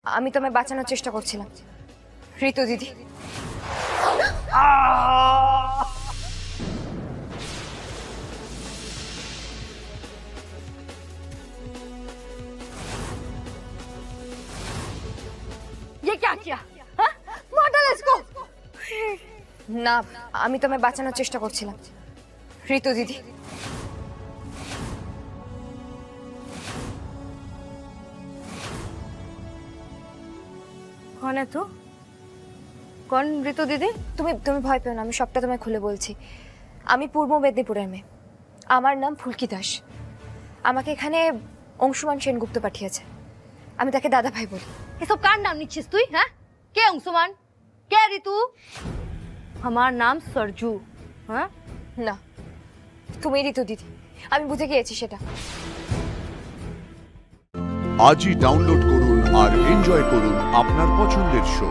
আমি তোমায় বাঁচানোর চেষ্টা করছিলাম ঋতু দিদি। ये क्या किया? हाँ? मार डाला इसको। না, আমি তোমায় বাঁচানোর চেষ্টা করছিলাম ঋতু দিদি। कौन है तू? कौन ऋतु दीदी? তুমি তুমি ভয় পেও না, আমি সবটা তোমায় খুলে বলছি। আমি পূর্ব মেদিনীপুরের মেয়ে, আমার নাম ফুলকি দাস। আমাকে এখানে অংশুমান সেনগুপ্ত পাঠিয়েছে, আমি তাকে দাদা ভাই বলি। এসব কার নাম নিচ্ছিস তুই? হ্যাঁ, কে অংশুমান, কে ঋতু? আমার নাম সরজু। হ্যাঁ না, তুমি ঋতু দিদি, আমি বুঝে গিয়েছি সেটা। আজই ডাউনলোড করুন আর এনজয় করুন আপনার পছন্দের শো।